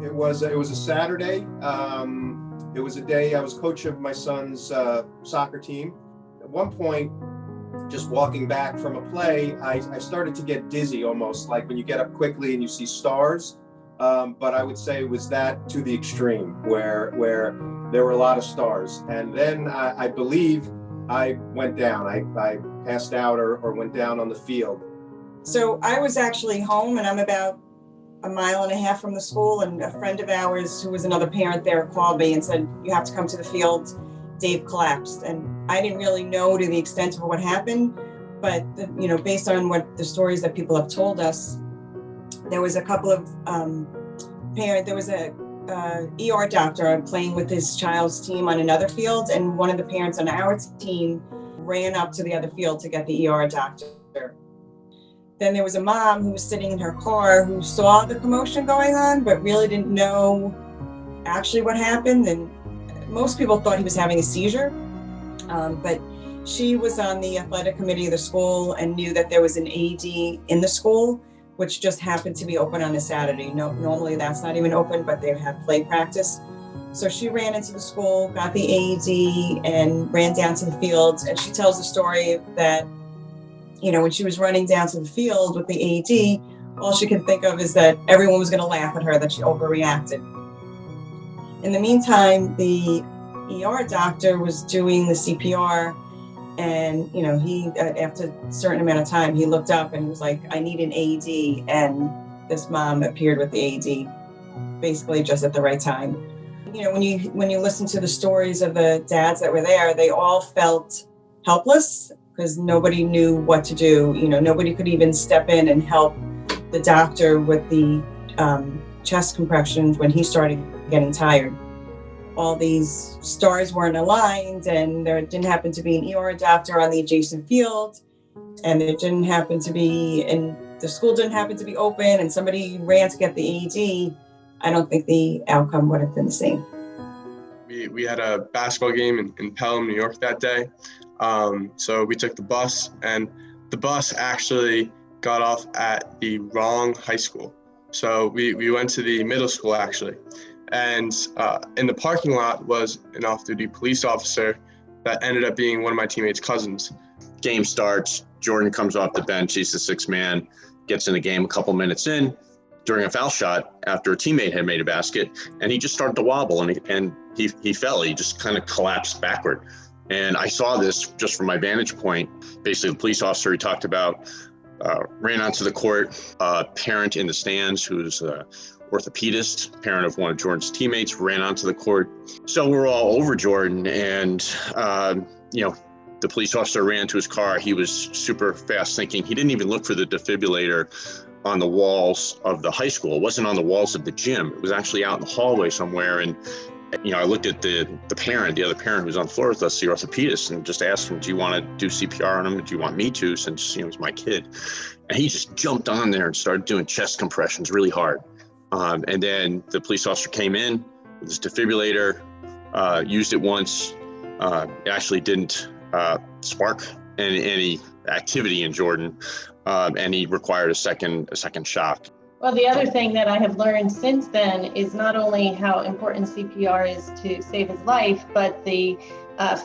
It was a Saturday. It was a day I was coach of my son's soccer team. At one point, just walking back from a play, I started to get dizzy, almost like when you get up quickly and you see stars. But I would say it was that to the extreme, where there were a lot of stars. And then I believe I went down. I passed out or went down on the field. So I was actually home, and I'm about a mile and a half from the school, and a friend of ours who was another parent there called me and said, "You have to come to the field. Dave collapsed." And I didn't really know to the extent of what happened, but based on what the stories that people have told us, there was a couple of there was a ER doctor playing with his child's team on another field, and one of the parents on our team ran up to the other field to get the ER doctor. Then there was a mom who was sitting in her car who saw the commotion going on, but really didn't know actually what happened. And most people thought he was having a seizure, but she was on the athletic committee of the school and knew that there was an AED in the school, which just happened to be open on a Saturday. No, normally that's not even open, but they have play practice. So she ran into the school, got the AED, and ran down to the field. And she tells the story that, when she was running down to the field with the AED, all she could think of is that everyone was going to laugh at her, that she overreacted. In the meantime, the ER doctor was doing the CPR, and he, after a certain amount of time, he looked up and he was like, "I need an AED," and this mom appeared with the AED, basically just at the right time. When you listen to the stories of the dads that were there, they all felt helpless because nobody knew what to do. Nobody could even step in and help the doctor with the chest compressions when he started getting tired. All these stars weren't aligned, and there didn't happen to be an ER doctor on the adjacent field, and there didn't happen to be, and the school didn't happen to be open, and somebody ran to get the AED. I don't think the outcome would have been the same. We had a basketball game in Pelham, New York that day. So we took the bus, and the bus actually got off at the wrong high school. So we went to the middle school actually. And in the parking lot was an off-duty police officer that ended up being one of my teammates' cousins. Game starts, Jordan comes off the bench, he's the sixth man, gets in the game a couple minutes in during a foul shot after a teammate had made a basket, and he just started to wobble, and he fell, he just kind of collapsed backward. And I saw this just from my vantage point. Basically, the police officer he talked about ran onto the court, a parent in the stands who's orthopedist, parent of one of Jordan's teammates, ran onto the court. So we're all over Jordan, and the police officer ran to his car. He was super fast thinking. He didn't even look for the defibrillator on the walls of the high school. It wasn't on the walls of the gym. It was actually out in the hallway somewhere. And I looked at the other parent who was on the floor with us, the orthopedist, and just asked him, "Do you want to do CPR on him? Do you want me to?" Since it was my kid. And he just jumped on there and started doing chest compressions really hard. And then the police officer came in with his defibrillator, used it once. It actually didn't spark any activity in Jordan, and he required a second shock. Well, the other thing that I have learned since then is not only how important CPR is to save his life, but the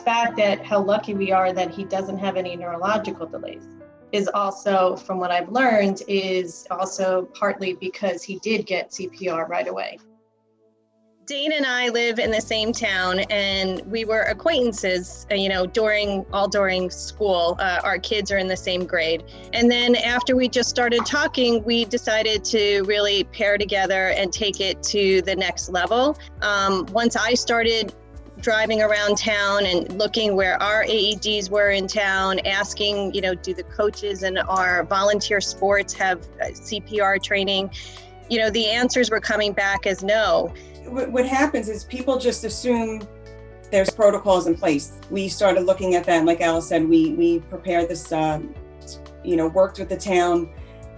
fact that how lucky we are that he doesn't have any neurological delays is also, from what I've learned, is also partly because he did get CPR right away. Dane and I live in the same town, and we were acquaintances, during school. Our kids are in the same grade. And then after we just started talking, we decided to really pair together and take it to the next level. Once I started driving around town and looking where our AEDs were in town, asking, do the coaches and our volunteer sports have CPR training? The answers were coming back as no. What happens is people just assume there's protocols in place. We started looking at that, like Alice said, we prepared this, worked with the town,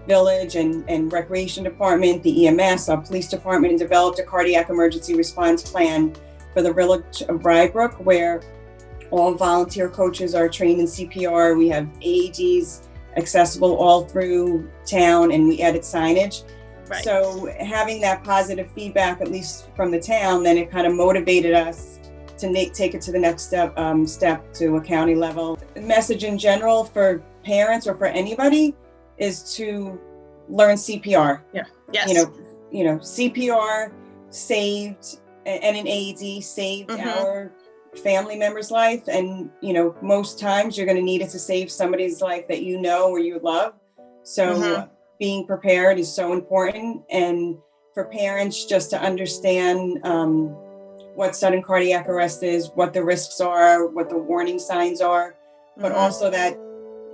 village and recreation department, the EMS, our police department, and developed a cardiac emergency response plan for the village of Rybrook, where all volunteer coaches are trained in CPR. We have AEDs accessible all through town, and we added signage. Right. So having that positive feedback, at least from the town, then it kind of motivated us to take it to the next step to a county level. The message in general for parents or for anybody is to learn CPR. Yeah. Yes. You know, CPR saved, and an AED saved our family member's life. And, you know, most times you're going to need it to save somebody's life that you know or you love. So being prepared is so important. And for parents just to understand what sudden cardiac arrest is, what the risks are, what the warning signs are, but also that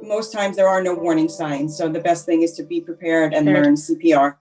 most times there are no warning signs. So the best thing is to be prepared and learn CPR.